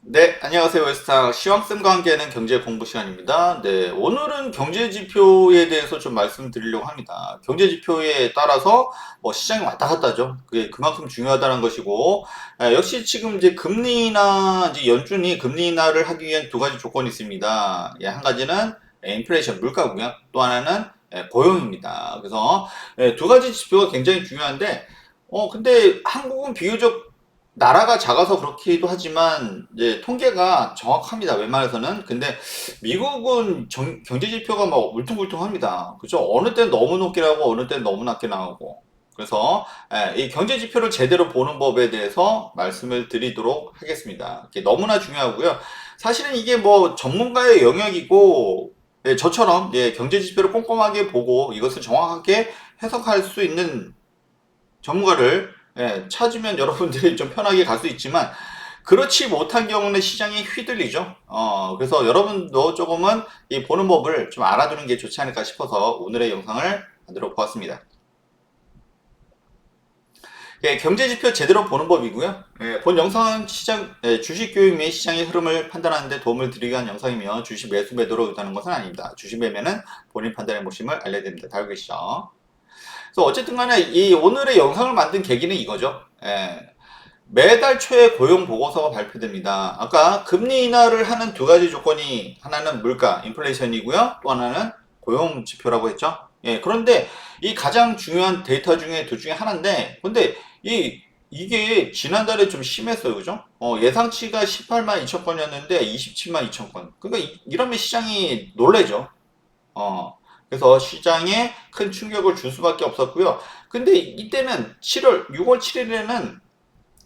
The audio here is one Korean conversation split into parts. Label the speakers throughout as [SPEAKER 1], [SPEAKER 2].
[SPEAKER 1] 네, 안녕하세요. 웨스타 시황쌤과 함께하는 경제 공부 시간입니다. 네, 오늘은 경제 지표에 대해서 좀 말씀드리려고 합니다. 경제 지표에 따라서 시장이 왔다 갔다 하죠. 그게 그만큼 중요하다는 것이고, 역시 지금 이제 금리나 이제 연준이 금리 인하를 하기 위한 두 가지 조건이 있습니다. 한 가지는 인플레이션 물가고요. 또 하나는 고용입니다. 그래서 두 가지 지표가 굉장히 중요한데, 근데 한국은 비교적 나라가 작아서 그렇기도 하지만 이제 통계가 정확합니다. 웬만해서는. 근데 미국은 경제 지표가 막 울퉁불퉁합니다. 그죠? 어느 때는 너무 높게 나오고 어느 때는 너무 낮게 나오고. 그래서 이 경제 지표를 제대로 보는 법에 대해서 말씀을 드리도록 하겠습니다. 이게 너무나 중요하고요. 사실은 이게 뭐 전문가의 영역이고 저처럼 경제 지표를 꼼꼼하게 보고 이것을 정확하게 해석할 수 있는 전문가를 찾으면 여러분들이 좀 편하게 갈 수 있지만 그렇지 못한 경우는 시장이 휘둘리죠. 그래서 여러분도 조금은 이 보는 법을 좀 알아두는 게 좋지 않을까 싶어서 오늘의 영상을 만들어 보았습니다. 경제지표 제대로 보는 법이고요. 본 영상은 주식 교육 및 시장의 흐름을 판단하는 데 도움을 드리기 위한 영상이며 주식 매수 매도로 의도하는 것은 아닙니다. 주식 매매는 본인 판단의 모심을 알려드립니다. 다 알고 계시죠? 그래서 어쨌든 간에 이 오늘의 영상을 만든 계기는 이거죠. 매달 초에 고용 보고서가 발표됩니다. 아까 금리 인하를 하는 두 가지 조건이 하나는 물가, 인플레이션이고요. 또 하나는 고용 지표라고 했죠. 그런데 이 가장 중요한 데이터 중에 둘 중에 하나인데, 근데 이게 지난달에 좀 심했어요. 그죠? 예상치가 18만 2천 건이었는데 27만 2천 건. 그러니까 이러면 시장이 놀래죠. 그래서 시장에 큰 충격을 줄 수밖에 없었고요. 근데 이때는 6월 7일에는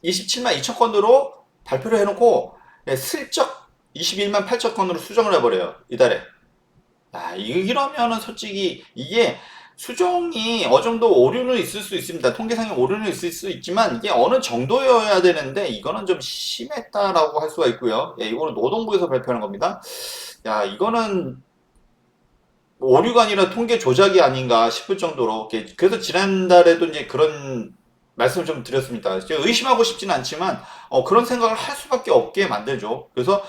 [SPEAKER 1] 27만 2천 건으로 발표를 해놓고 슬쩍 21만 8천 건으로 수정을 해버려요. 이달에. 이러면은 솔직히 이게 수정이 어느 정도 오류는 있을 수 있습니다. 통계상의 오류는 있을 수 있지만 이게 어느 정도여야 되는데 이거는 좀 심했다라고 할 수가 있고요. 이거는 노동부에서 발표하는 겁니다. 이거는 오류가 아니라 통계 조작이 아닌가 싶을 정도로 그래서 지난달에도 이제 그런 말씀을 좀 드렸습니다. 의심하고 싶지는 않지만 그런 생각을 할 수밖에 없게 만들죠. 그래서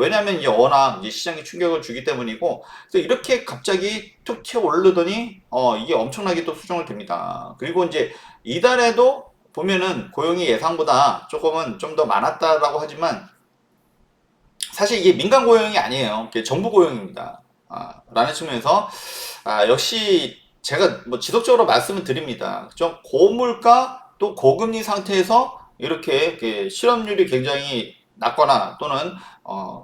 [SPEAKER 1] 왜냐하면 이제 워낙 이제 시장에 충격을 주기 때문이고 그래서 이렇게 갑자기 툭 튀어 오르더니 이게 엄청나게 또 수정을 됩니다. 그리고 이제 이달에도 보면은 고용이 예상보다 조금은 좀 더 많았다라고 하지만 사실 이게 민간 고용이 아니에요. 이게 정부 고용입니다. 라는 측면에서 역시 제가 뭐 지속적으로 말씀을 드립니다. 좀 고물가 또 고금리 상태에서 이렇게 실업률이 굉장히 낮거나 또는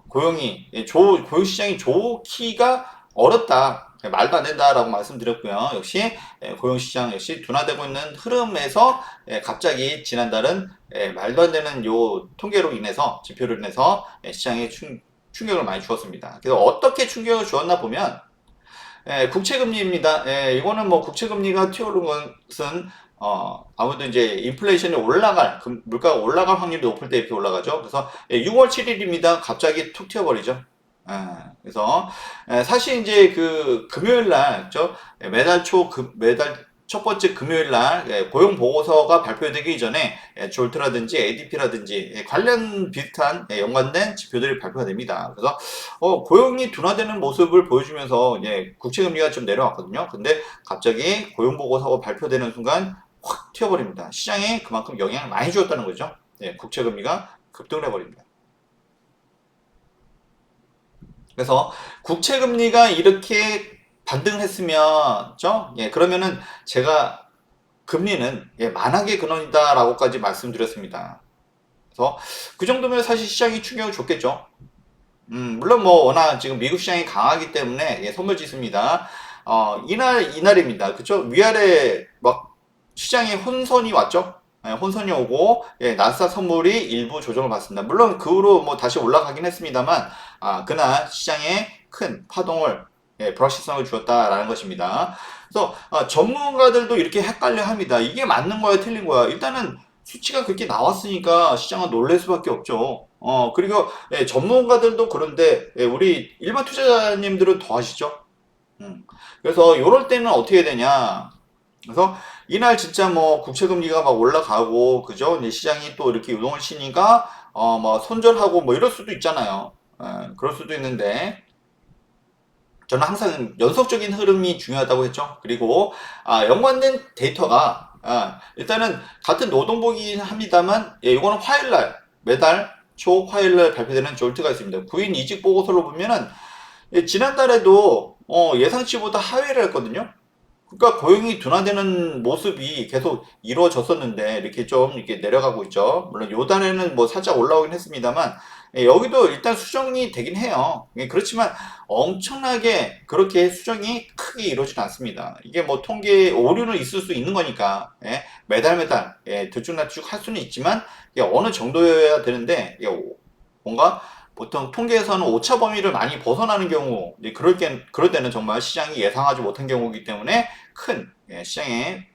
[SPEAKER 1] 고용이 고용 시장이 좋기가 어렵다. 말도 안 된다라고 말씀드렸고요. 역시 고용 시장 역시 둔화되고 있는 흐름에서 갑자기 지난달은 말도 안 되는 요 통계로 인해서 지표로 인해서 시장에 충격을 많이 주었습니다. 그래서 어떻게 충격을 주었나 보면 국채금리입니다. 이거는 뭐 국채금리가 튀어오른 것은 아무래도 이제 인플레이션이 물가가 올라갈 확률이 높을 때 이렇게 올라가죠. 그래서 6월 7일입니다. 갑자기 툭 튀어버리죠. 그래서 사실 이제 그 금요일 날, 매달 첫 번째 금요일 날 고용 보고서가 발표되기 전에 졸트라든지 ADP라든지 관련 비슷한 연관된 지표들이 발표가 됩니다. 그래서 고용이 둔화되는 모습을 보여주면서 국채 금리가 좀 내려왔거든요. 근데 갑자기 고용 보고서가 발표되는 순간 확 튀어버립니다. 시장에 그만큼 영향을 많이 주었다는 거죠. 국채 금리가 급등을 해버립니다. 그래서 국채 금리가 이렇게 반등을 했으면, 그러면은 제가 금리는 만하게 근원이다라고까지 말씀드렸습니다. 그래서 그 정도면 사실 시장이 충격을 줬겠죠. 물론 뭐 워낙 지금 미국 시장이 강하기 때문에 선물 지수입니다. 이날입니다. 그쵸? 위아래 막 시장에 혼선이 왔죠? 혼선이 오고 나스닥 선물이 일부 조정을 받습니다. 물론 그 후로 뭐 다시 올라가긴 했습니다만 그날 시장에 큰 파동을 불확실성을 주었다라는 것입니다. 그래서 전문가들도 이렇게 헷갈려 합니다. 이게 맞는 거야, 틀린 거야? 일단은 수치가 그렇게 나왔으니까 시장은 놀랄 수밖에 없죠. 그리고 전문가들도 그런데 우리 일반 투자자님들은 더 하시죠. 음. 그래서 이럴 때는 어떻게 되냐? 그래서 이날 진짜 뭐 국채금리가 막 올라가고 그죠? 이제 시장이 또 이렇게 유동을 치니까 뭐 손절하고 뭐 이럴 수도 있잖아요. 그럴 수도 있는데 저는 항상 연속적인 흐름이 중요하다고 했죠. 그리고 연관된 데이터가 일단은 같은 노동보기긴 합니다만 이거는 화요일날 매달 초 화요일날 발표되는 졸트가 있습니다. 구인 이직 보고서로 보면은 지난달에도 예상치보다 하회를 했거든요. 그러니까 고용이 둔화되는 모습이 계속 이루어졌었는데 이렇게 좀 이렇게 내려가고 있죠. 물론 요 달에는 뭐 살짝 올라오긴 했습니다만 여기도 일단 수정이 되긴 해요. 그렇지만 엄청나게 그렇게 수정이 크게 이루어지진 않습니다. 이게 뭐 통계 오류는 있을 수 있는 거니까 매달 매달 들쭉날쭉 할 수는 있지만 이게 어느 정도여야 되는데 이게 뭔가 보통 통계에서는 오차 범위를 많이 벗어나는 경우, 그럴 때는 정말 시장이 예상하지 못한 경우이기 때문에 큰 시장에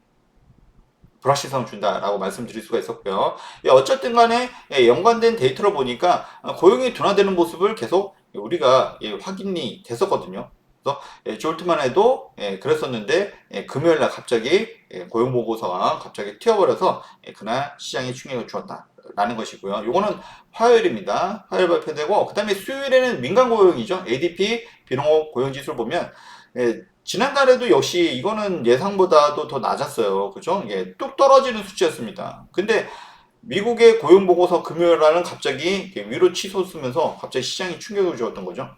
[SPEAKER 1] 불확실성을 준다라고 말씀드릴 수가 있었고요. 어쨌든 간에 연관된 데이터를 보니까 고용이 둔화되는 모습을 계속 우리가 확인이 됐었거든요. 그래서 졸트만 해도 그랬었는데 금요일날 갑자기 고용 보고서가 갑자기 튀어버려서 그날 시장에 충격을 주었다. 라는 것이고요. 요거는 화요일입니다. 화요일 발표되고 그 다음에 수요일에는 민간 고용이죠. ADP 비농업 고용지수를 보면 지난달에도 역시 이거는 예상보다도 더 낮았어요. 그죠? 이게 뚝 떨어지는 수치였습니다. 근데 미국의 고용 보고서 금요일 날은 갑자기 위로 치솟으면서 갑자기 시장이 충격을 주었던 거죠.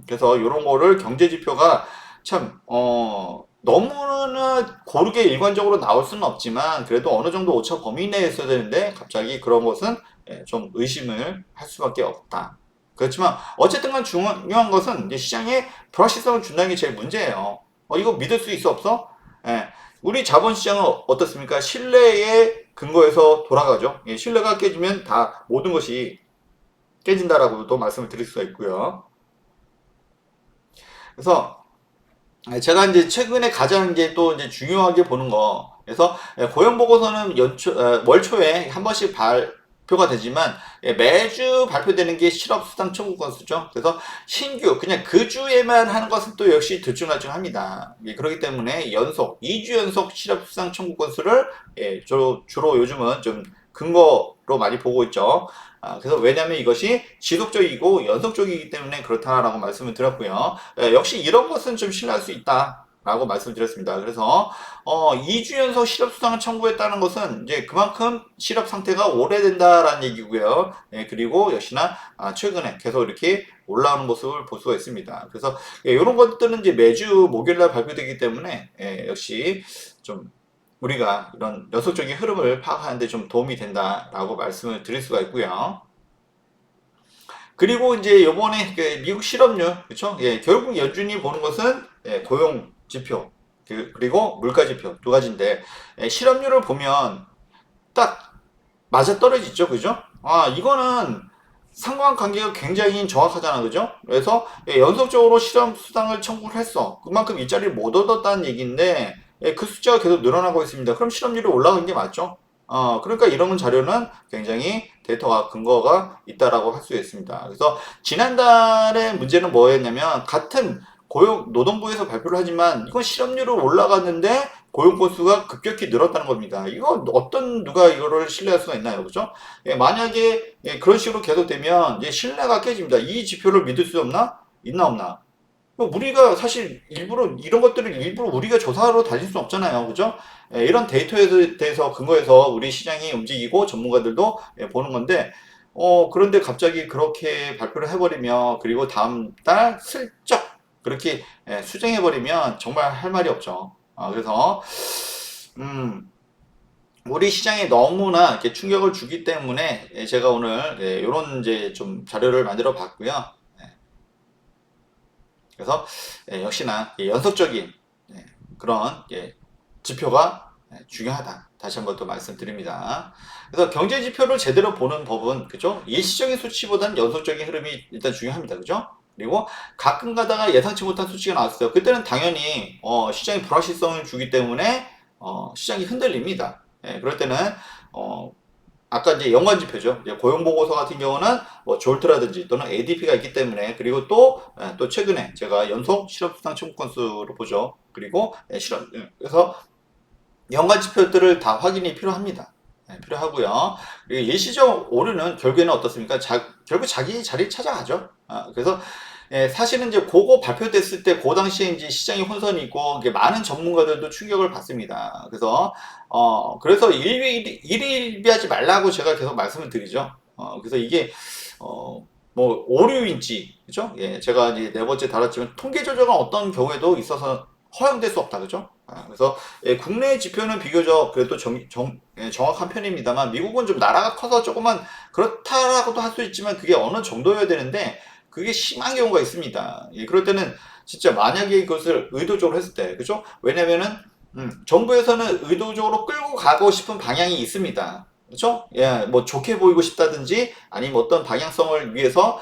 [SPEAKER 1] 그래서 이런 거를 경제 지표가 참 너무나 고르게 일관적으로 나올 수는 없지만 그래도 어느 정도 오차 범위 내에 있어야 되는데 갑자기 그런 것은 좀 의심을 할 수밖에 없다. 그렇지만 어쨌든 간 중요한 것은 이제 시장에 불확실성을 준다는 게 제일 문제예요. 이거 믿을 수 있어 없어? 우리 자본시장은 어떻습니까? 신뢰에 근거해서 돌아가죠. 신뢰가 깨지면 다 모든 것이 깨진다라고도 말씀을 드릴 수가 있고요. 그래서 제가 이제 최근에 가장 이제 또 이제 중요하게 보는 거. 그래서 고용 보고서는 월 초에 한 번씩 발표가 되지만 매주 발표되는 게 실업수당 청구 건수죠. 그래서 신규 그냥 그 주에만 하는 것은 또 역시 들쭉날쭉합니다. 그렇기 때문에 2주 연속 실업수당 청구 건수를 주로 요즘은 좀 근거로 많이 보고 있죠. 그래서 왜냐하면 이것이 지속적이고 연속적이기 때문에 그렇다라고 말씀을 드렸고요. 역시 이런 것은 좀 신뢰할 수 있다. 라고 말씀드렸습니다. 그래서 2주 연속 실업 수당을 청구했다는 것은 이제 그만큼 실업 상태가 오래된다라는 얘기고요. 그리고 역시나 최근에 계속 이렇게 올라오는 모습을 볼 수가 있습니다. 그래서 이런 것들은 이제 매주 목요일날 발표되기 때문에 역시 좀 우리가 이런 연속적인 흐름을 파악하는데 좀 도움이 된다라고 말씀을 드릴 수가 있고요. 그리고 이제 요번에 미국 실업률, 그쵸? 결국 연준이 보는 것은 고용 지표, 그리고 물가 지표 두 가지인데, 실업률을 보면 딱 맞아 떨어지죠, 그죠? 이거는 상관관계가 굉장히 정확하잖아, 그죠? 그래서 연속적으로 실업 수당을 청구를 했어. 그만큼 일자리를 못 얻었다는 얘기인데, 그 숫자가 계속 늘어나고 있습니다. 그럼 실업률이 올라간 게 맞죠? 그러니까 이런 자료는 굉장히 데이터가 근거가 있다라고 할 수 있습니다. 그래서 지난달의 문제는 뭐였냐면 같은 고용 노동부에서 발표를 하지만 이건 실업률은 올라갔는데 고용 건수가 급격히 늘었다는 겁니다. 이거 어떤 누가 이거를 신뢰할 수가 있나요, 그죠? 만약에 그런 식으로 계속되면 이제 신뢰가 깨집니다. 이 지표를 믿을 수 없나? 있나 없나? 우리가 사실 일부러 이런 것들을 일부러 우리가 조사하러 다닐 수 없잖아요, 그죠? 이런 데이터에 대해서 근거해서 우리 시장이 움직이고 전문가들도 보는 건데, 그런데 갑자기 그렇게 발표를 해버리면 그리고 다음 달 슬쩍 그렇게 수정해버리면 정말 할 말이 없죠. 그래서 우리 시장에 너무나 이렇게 충격을 주기 때문에 제가 오늘 이런 이제 좀 자료를 만들어 봤고요. 그래서 역시나 연속적인 그런 지표가 중요하다. 다시 한번 또 말씀드립니다. 그래서 경제 지표를 제대로 보는 법은 그죠? 일시적인 수치보다는 연속적인 흐름이 일단 중요합니다. 그죠? 그리고 가끔 가다가 예상치 못한 수치가 나왔어요. 그때는 당연히 시장이 불확실성을 주기 때문에 시장이 흔들립니다. 그럴 때는 아까 이제 연관 지표죠. 고용 보고서 같은 경우는 뭐 졸트라든지 또는 ADP가 있기 때문에 그리고 또 최근에 제가 연속 실업 수당 청구 건수로 보죠. 그리고 그래서 연관 지표들을 다 확인이 필요합니다. 필요하고요. 그리고 일시적 오류는 결국에는 어떻습니까? 결국 자기 자리를 찾아가죠. 그래서 사실은 이제 그거 발표됐을 때 그 당시에 이제 시장이 혼선이 있고 이게 많은 전문가들도 충격을 받습니다. 그래서 일일비하지 말라고 제가 계속 말씀을 드리죠. 그래서 이게 뭐 오류인지 그죠? 예, 제가 이제 네 번째 다뤘지만 통계 조정은 어떤 경우에도 있어서 허용될 수 없다 그죠? 그래서 국내 지표는 비교적 그래도 정확한 편입니다만 미국은 좀 나라가 커서 조금만 그렇다라고도 할 수 있지만 그게 어느 정도여야 되는데 그게 심한 경우가 있습니다. 예, 그럴 때는 진짜 만약에 그것을 의도적으로 했을 때 그죠? 왜냐면은 정부에서는 의도적으로 끌고 가고 싶은 방향이 있습니다. 그렇죠? 예, 뭐 좋게 보이고 싶다든지 아니면 어떤 방향성을 위해서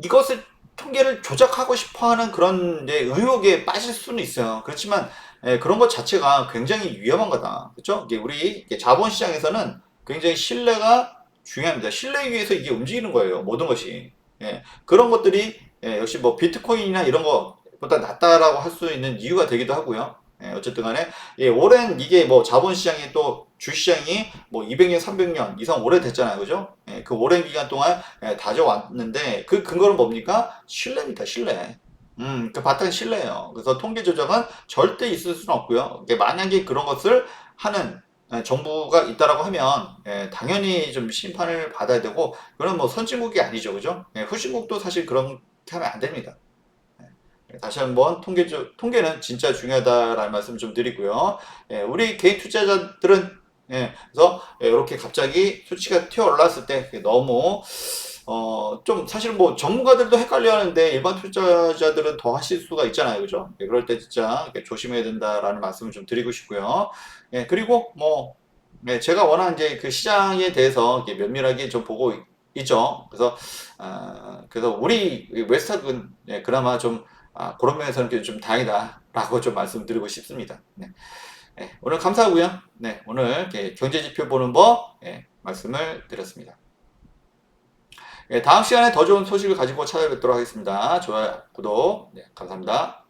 [SPEAKER 1] 이것을 통계를 조작하고 싶어하는 그런 의혹에 빠질 수는 있어요. 그렇지만 그런 것 자체가 굉장히 위험한 거다. 그렇죠? 우리 자본시장에서는 굉장히 신뢰가 중요합니다. 신뢰에 위해서 이게 움직이는 거예요. 모든 것이. 그런 것들이 역시 뭐 비트코인이나 이런 거보다 낫다라고 할 수 있는 이유가 되기도 하고요. 어쨌든 간에 오랜 이게 뭐 자본시장이 또 주시장이 뭐 200년, 300년 이상 오래됐잖아요. 그죠? 그 오랜 기간 동안 다져왔는데 그 근거는 뭡니까? 신뢰입니다. 신뢰. 그 바탕 신뢰예요. 그래서 통계 조작은 절대 있을 수는 없고요. 만약에 그런 것을 하는 정부가 있다라고 하면 당연히 좀 심판을 받아야 되고 그건 뭐 선진국이 아니죠. 그죠? 후진국도 사실 그렇게 하면 안 됩니다. 다시 한번 통계는 진짜 중요하다라는 말씀 좀 드리고요. 우리 개인 투자자들은 그래서 이렇게 갑자기 수치가 튀어 올랐을 때 너무 좀 사실 뭐 전문가들도 헷갈려 하는데 일반 투자자들은 더 하실 수가 있잖아요. 그죠? 그럴 때 진짜 조심해야 된다라는 말씀을 좀 드리고 싶고요. 그리고 뭐 제가 워낙 이제 그 시장에 대해서 면밀하게 좀 보고 있죠. 그래서 우리 웨스탁은 그나마 좀 그런 면에서는 좀 다행이다라고 좀 말씀드리고 싶습니다. 오늘 감사하고요. 오늘 이렇게 경제지표 보는 법 말씀을 드렸습니다. 다음 시간에 더 좋은 소식을 가지고 찾아뵙도록 하겠습니다. 좋아요, 구독, 감사합니다.